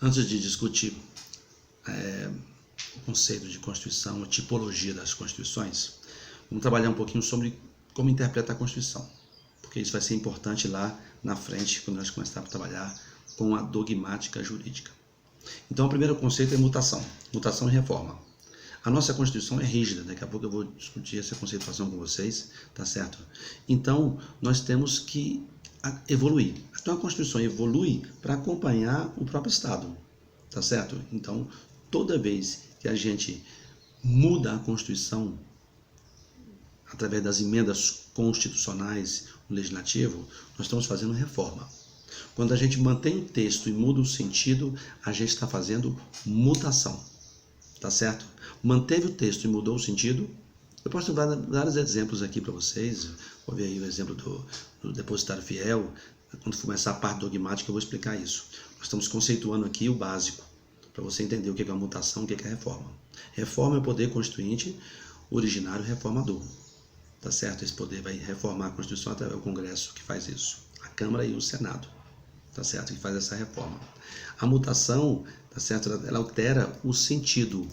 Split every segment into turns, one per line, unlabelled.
Antes de discutir o conceito de Constituição, a tipologia das Constituições, vamos trabalhar um pouquinho sobre como interpretar a Constituição, porque isso vai ser importante lá na frente, quando nós começarmos a trabalhar com a dogmática jurídica. Então, o primeiro conceito é mutação. Mutação e reforma. A nossa Constituição é rígida, daqui a pouco eu vou discutir essa conceituação com vocês, tá certo? Então, nós temos que evoluir. Então, a Constituição evolui para acompanhar o próprio Estado, tá certo? Então, toda vez que a gente muda a Constituição, através das emendas constitucionais no legislativo, nós estamos fazendo reforma. Quando a gente mantém o texto e muda o sentido, a gente está fazendo mutação, tá certo? Manteve o texto e mudou o sentido. Eu posso dar vários exemplos aqui para vocês. Vou ver aí o exemplo do depositário fiel. Quando começar a parte dogmática, eu vou explicar isso. Nós estamos conceituando aqui o básico, para você entender o que é uma mutação, o que é reforma. Reforma é o poder constituinte originário reformador. Tá certo? Esse poder vai reformar a Constituição através do Congresso, que faz isso. A Câmara e o Senado, tá certo? Que faz essa reforma. A mutação, tá certo? Ela altera o sentido,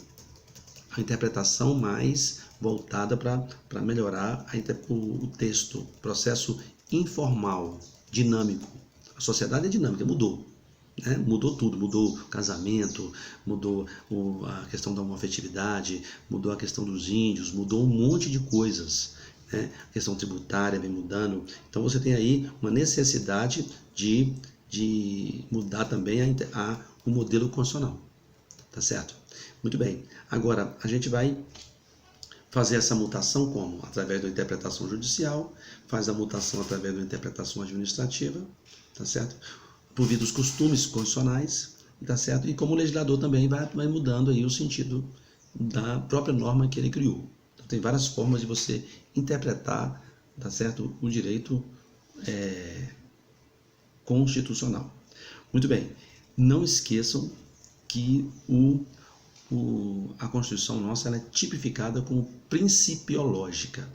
a interpretação mais voltada para melhorar o texto, processo informal, dinâmico. A sociedade é dinâmica, mudou. Né? Mudou tudo, mudou o casamento, mudou a questão da homoafetividade, mudou a questão dos índios, mudou um monte de coisas. Né? A questão tributária vem mudando. Então você tem aí uma necessidade de mudar também o modelo constitucional. Tá certo? Muito bem. Agora, a gente vai fazer essa mutação como? Através da interpretação judicial, faz a mutação através da interpretação administrativa, tá certo? Por via dos costumes constitucionais, tá certo? E como o legislador também vai mudando aí o sentido da própria norma que ele criou. Então, tem várias formas de você interpretar, tá certo? O direito constitucional. Muito bem. Não esqueçam que a Constituição nossa ela é tipificada como principiológica.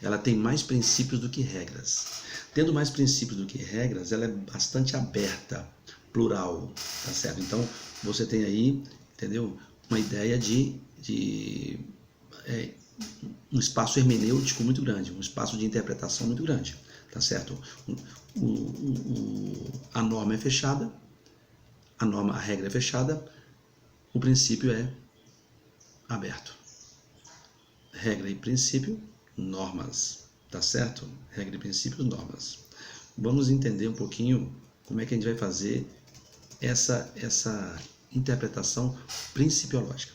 Ela tem mais princípios do que regras. Tendo mais princípios do que regras, ela é bastante aberta, plural, tá certo? Então, você tem aí, entendeu? Uma ideia de um espaço hermenêutico muito grande, um espaço de interpretação muito grande, tá certo? A norma é fechada, a regra é fechada, o princípio é aberto. Regra e princípio, normas, tá certo? Regra e princípio, normas. Vamos entender um pouquinho como é que a gente vai fazer essa interpretação principiológica.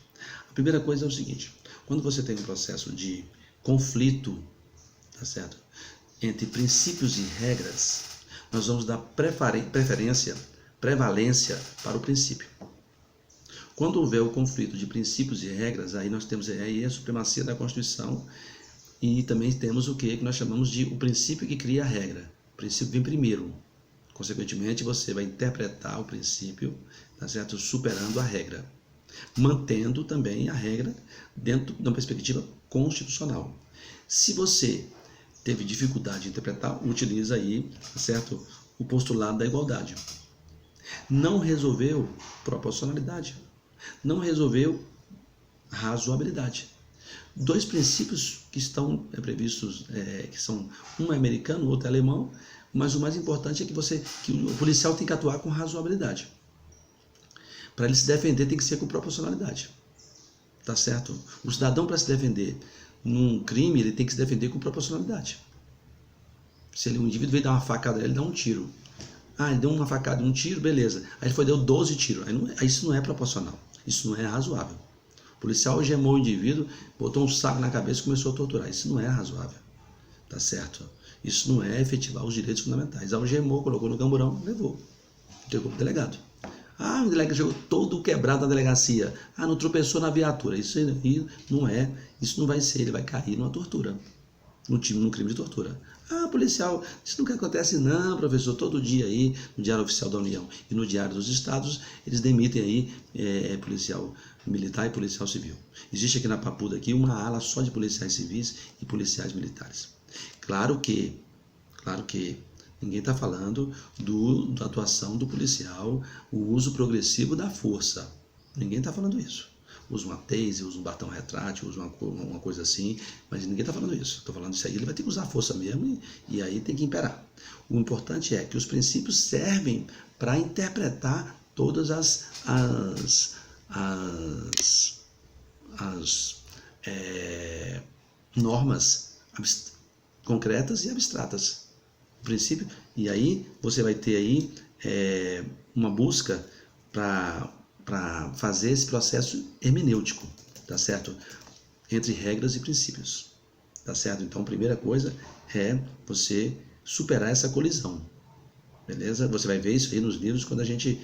A primeira coisa é o seguinte, quando você tem um processo de conflito, tá certo? Entre princípios e regras, nós vamos dar prevalência para o princípio. Quando houver o conflito de princípios e regras, aí nós temos aí a supremacia da Constituição e também temos o que nós chamamos de o princípio que cria a regra. O princípio vem primeiro. Consequentemente, você vai interpretar o princípio, tá certo? Superando a regra, mantendo também a regra dentro de uma perspectiva constitucional. Se você teve dificuldade de interpretar, utiliza aí, tá certo? O postulado da igualdade. Não resolveu proporcionalidade. Não resolveu razoabilidade. Dois princípios que estão previstos, que são um é americano, o outro é alemão, mas o mais importante é que o policial tem que atuar com razoabilidade. Para ele se defender tem que ser com proporcionalidade. Tá certo? O cidadão, para se defender num crime, ele tem que se defender com proporcionalidade. Se um indivíduo veio dar uma facada, ele dá um tiro. Ele deu uma facada, um tiro, beleza. Aí ele deu 12 tiros. Aí isso não é proporcional. Isso não é razoável. O policial algemou o indivíduo, botou um saco na cabeça e começou a torturar. Isso não é razoável. Tá certo? Isso não é efetivar os direitos fundamentais. Algemou, colocou no camburão, levou. Entregou para o delegado. O delegado chegou todo quebrado na delegacia. Não tropeçou na viatura. Isso aí não é. Isso não vai ser. Ele vai cair numa tortura. Num crime de tortura. Policial, isso nunca acontece não, professor. Todo dia aí, no Diário Oficial da União e no Diário dos Estados, eles demitem aí policial militar e policial civil. Existe aqui na Papuda aqui uma ala só de policiais civis e policiais militares. Claro que Ninguém está falando da atuação do policial, o uso progressivo da força. Ninguém está falando isso. Usa uma taser, usa um batom retrátil, usa uma coisa assim, mas ninguém está falando isso. Estou falando isso aí, ele vai ter que usar a força mesmo e aí tem que imperar. O importante é que os princípios servem para interpretar todas as normas concretas e abstratas. O princípio, e aí você vai ter aí uma busca para fazer esse processo hermenêutico, tá certo? Entre regras e princípios, tá certo? Então, a primeira coisa é você superar essa colisão, beleza? Você vai ver isso aí nos livros quando a gente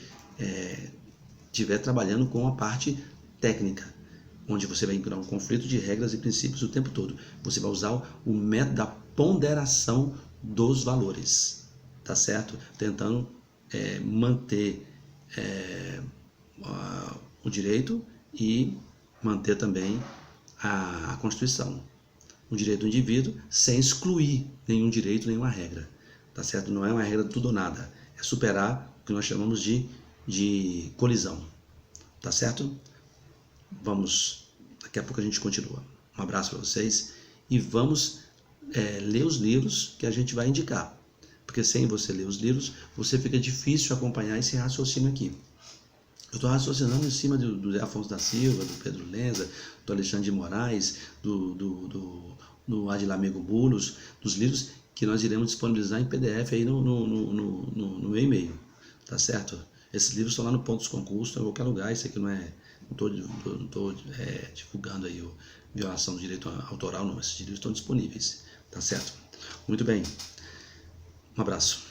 estiver trabalhando com a parte técnica, onde você vai encontrar um conflito de regras e princípios o tempo todo. Você vai usar o método da ponderação dos valores, tá certo? Tentando manter o direito e manter também a Constituição. O direito do indivíduo sem excluir nenhum direito, nenhuma regra, tá certo? Não é uma regra de tudo ou nada, é superar o que nós chamamos de colisão, tá certo? Daqui a pouco a gente continua. Um abraço para vocês e vamos ler os livros que a gente vai indicar, porque sem você ler os livros, você fica difícil acompanhar esse raciocínio aqui. Eu estou raciocinando em cima do Zé Afonso da Silva, do Pedro Lenza, do Alexandre de Moraes, do Adilamego Bulos, dos livros que nós iremos disponibilizar em PDF aí no meu e-mail, tá certo? Esses livros estão lá no Ponto dos Concursos, em qualquer lugar. Isso aqui não estou divulgando aí violação do direito autoral, não. Esses livros estão disponíveis, tá certo? Muito bem, um abraço.